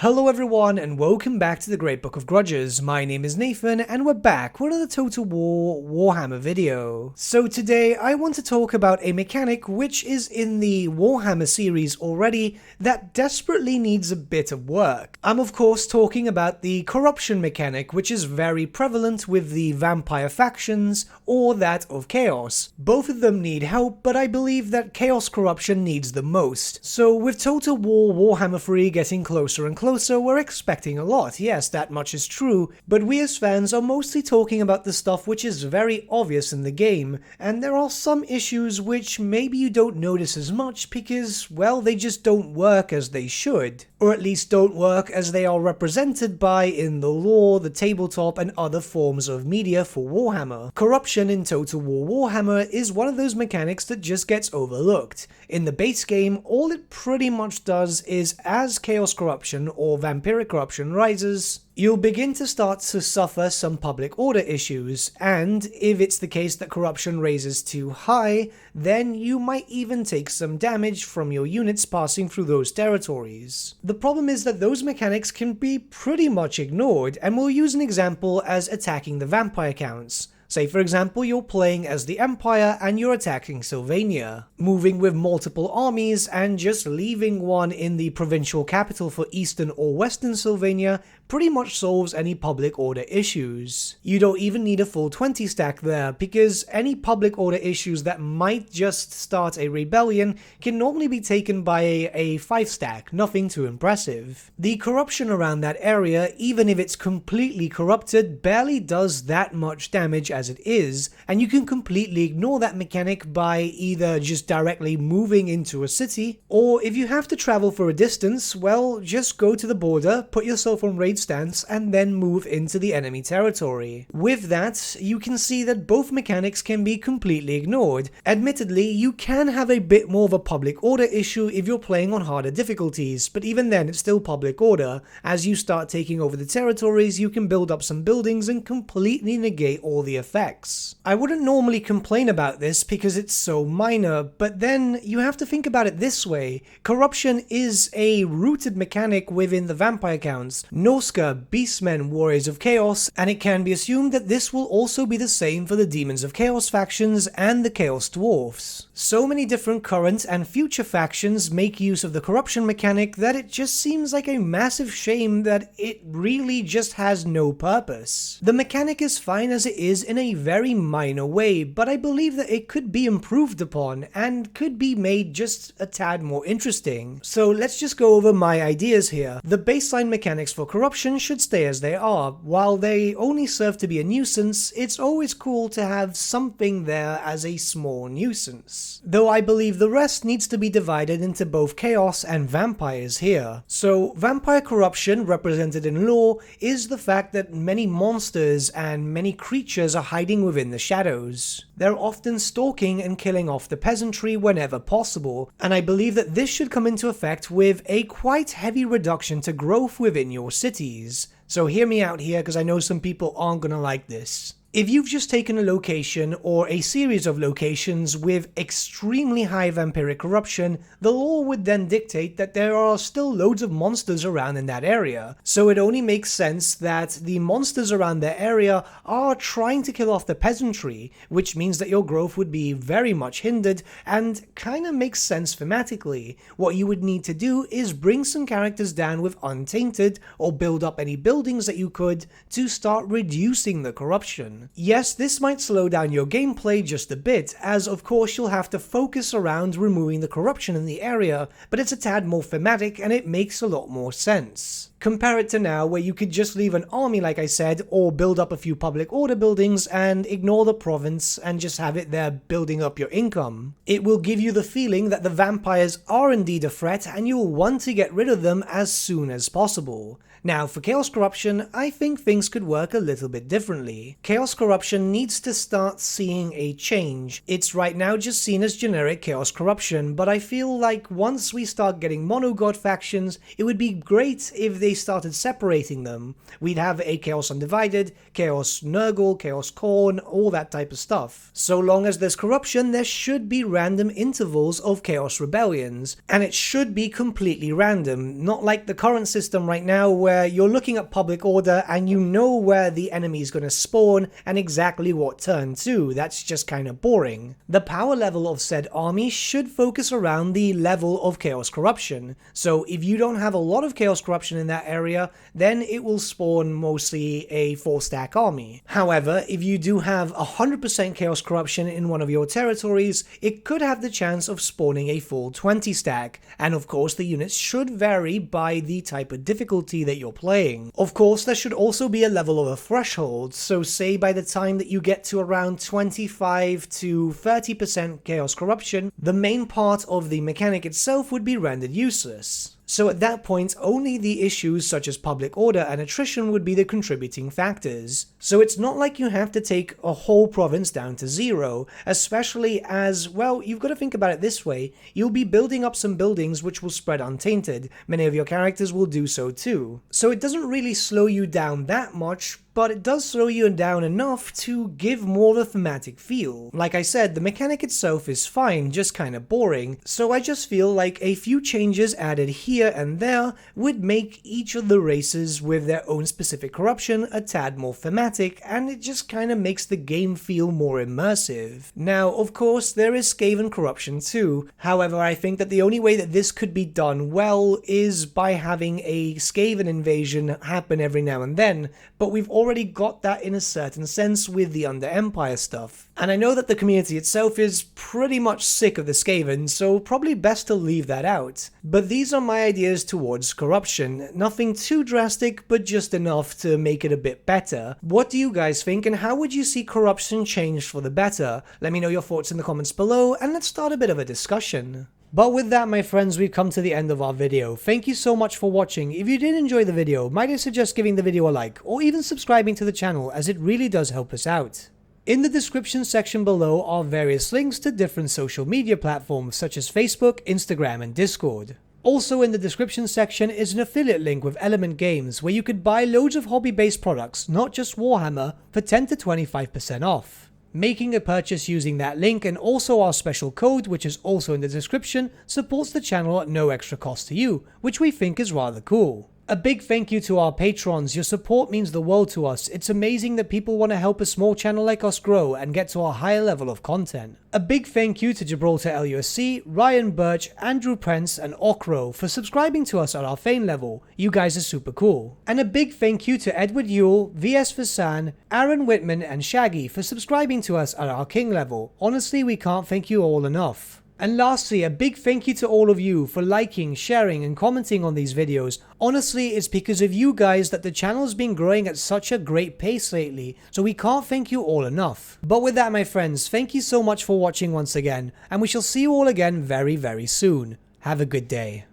Hello everyone and welcome back to the Great Book of Grudges. My name is Nathan and we're back with another Total War Warhammer video. So today I want to talk about a mechanic which is in the Warhammer series already that desperately needs a bit of work. I'm of course talking about the corruption mechanic, which is very prevalent with the vampire factions or that of Chaos. Both of them need help, but I believe that Chaos corruption needs the most. So with Total War Warhammer 3 getting closer and closer, we're expecting a lot. Yes, that much is true, but we as fans are mostly talking about the stuff which is very obvious in the game, and there are some issues which maybe you don't notice as much because, well, they just don't work as they should. Or at least don't work as they are represented by in the lore, the tabletop, and other forms of media for Warhammer. Corruption in Total War Warhammer is one of those mechanics that just gets overlooked. In the base game, all it pretty much does is, as Chaos Corruption or Vampiric Corruption rises, you'll begin to start to suffer some public order issues, and if it's the case that corruption raises too high, then you might even take some damage from your units passing through those territories. The problem is that those mechanics can be pretty much ignored, and we'll use an example as attacking the vampire counts. Say for example you're playing as the Empire and you're attacking Sylvania. Moving with multiple armies and just leaving one in the provincial capital for eastern or western Sylvania pretty much solves any public order issues. You don't even need a full 20 stack there, because any public order issues that might just start a rebellion can normally be taken by a 5 stack, nothing too impressive. The corruption around that area, even if it's completely corrupted, barely does that much damage as it is, and you can completely ignore that mechanic by either just directly moving into a city, or if you have to travel for a distance, well, just go to the border, put yourself on raid stance, and then move into the enemy territory. With that, you can see that both mechanics can be completely ignored. Admittedly, you can have a bit more of a public order issue if you're playing on harder difficulties, but even then it's still public order. As you start taking over the territories, you can build up some buildings and completely negate all the effects. I wouldn't normally complain about this because it's so minor, but then you have to think about it this way. Corruption is a rooted mechanic within the vampire counts, Norsca, Beastmen, Warriors of Chaos, and it can be assumed that this will also be the same for the Demons of Chaos factions and the Chaos Dwarfs. So many different current and future factions make use of the corruption mechanic that it just seems like a massive shame that it really just has no purpose. The mechanic is fine as it is in a very minor way, but I believe that it could be improved upon and could be made just a tad more interesting. So let's just go over my ideas here. The baseline mechanics for corruption should stay as they are. While they only serve to be a nuisance, it's always cool to have something there as a small nuisance. Though I believe the rest needs to be divided into both chaos and vampires here. So vampire corruption, represented in lore, is the fact that many monsters and many creatures are hiding within the shadows. They're often stalking and killing off the peasantry whenever possible, and I believe that this should come into effect with a quite heavy reduction to growth within your cities. So hear me out here, because I know some people aren't gonna like this. If you've just taken a location or a series of locations with extremely high vampiric corruption, the lore would then dictate that there are still loads of monsters around in that area. So it only makes sense that the monsters around that area are trying to kill off the peasantry, which means that your growth would be very much hindered and kind of makes sense thematically. What you would need to do is bring some characters down with Untainted or build up any buildings that you could to start reducing the corruption. Yes, this might slow down your gameplay just a bit, as of course you'll have to focus around removing the corruption in the area, but it's a tad more thematic and it makes a lot more sense. Compare it to now, where you could just leave an army like I said, or build up a few public order buildings and ignore the province and just have it there building up your income. It will give you the feeling that the vampires are indeed a threat and you'll want to get rid of them as soon as possible. Now, for Chaos Corruption, I think things could work a little bit differently. Chaos Corruption needs to start seeing a change. It's right now just seen as generic Chaos Corruption, but I feel like once we start getting monogod factions, it would be great if they started separating them. We'd have a Chaos Undivided, Chaos Nurgle, Chaos Khorne, all that type of stuff. So long as there's corruption, there should be random intervals of Chaos Rebellions, and it should be completely random, not like the current system right now where you're looking at public order and you know where the enemy is going to spawn and exactly what turn to. That's just kind of boring. The power level of said army should focus around the level of Chaos Corruption. So if you don't have a lot of Chaos Corruption in that area, then it will spawn mostly a 4-stack army. However, if you do have 100% Chaos Corruption in one of your territories, it could have the chance of spawning a full 20-stack. And of course, the units should vary by the type of difficulty that you're playing. Of course, there should also be a level of a threshold, so say by the time that you get to around 25 to 30% Chaos Corruption, the main part of the mechanic itself would be rendered useless. So at that point, only the issues such as public order and attrition would be the contributing factors. So it's not like you have to take a whole province down to 0, especially as, well, you've got to think about it this way, you'll be building up some buildings which will spread untainted. Many of your characters will do so too. So it doesn't really slow you down that much, but it does slow you down enough to give more of a thematic feel. Like I said, the mechanic itself is fine, just kind of boring, so I just feel like a few changes added here and there would make each of the races with their own specific corruption a tad more thematic, and it just kind of makes the game feel more immersive. Now, of course, there is Skaven corruption too. However, I think that the only way that this could be done well is by having a Skaven invasion happen every now and then, but we've already got that in a certain sense with the Under Empire stuff. And I know that the community itself is pretty much sick of the Skaven, so probably best to leave that out. But these are my ideas towards corruption. Nothing too drastic, but just enough to make it a bit better. What do you guys think, and how would you see corruption change for the better? Let me know your thoughts in the comments below, and let's start a bit of a discussion. But with that, my friends, we've come to the end of our video. Thank you so much for watching. If you did enjoy the video, might I suggest giving the video a like, or even subscribing to the channel, as it really does help us out. In the description section below are various links to different social media platforms such as Facebook, Instagram, and Discord. Also in the description section is an affiliate link with Element Games where you could buy loads of hobby-based products, not just Warhammer, for 10 to 25% off. Making a purchase using that link and also our special code, which is also in the description, supports the channel at no extra cost to you, which we think is rather cool. A big thank you to our patrons. Your support means the world to us. It's amazing that people want to help a small channel like us grow and get to a higher level of content. A big thank you to Gibraltar LUSC, Ryan Bertsche, Andrew Prince, and Okro for subscribing to us at our Fane level. You guys are super cool. And a big thank you to Edward Yule, VS Vasan, Aaron Whitman, and Shaggy for subscribing to us at our King level. Honestly, we can't thank you all enough. And lastly, a big thank you to all of you for liking, sharing, and commenting on these videos. Honestly, it's because of you guys that the channel's been growing at such a great pace lately, so we can't thank you all enough. But with that, my friends, thank you so much for watching once again, and we shall see you all again very, very soon. Have a good day.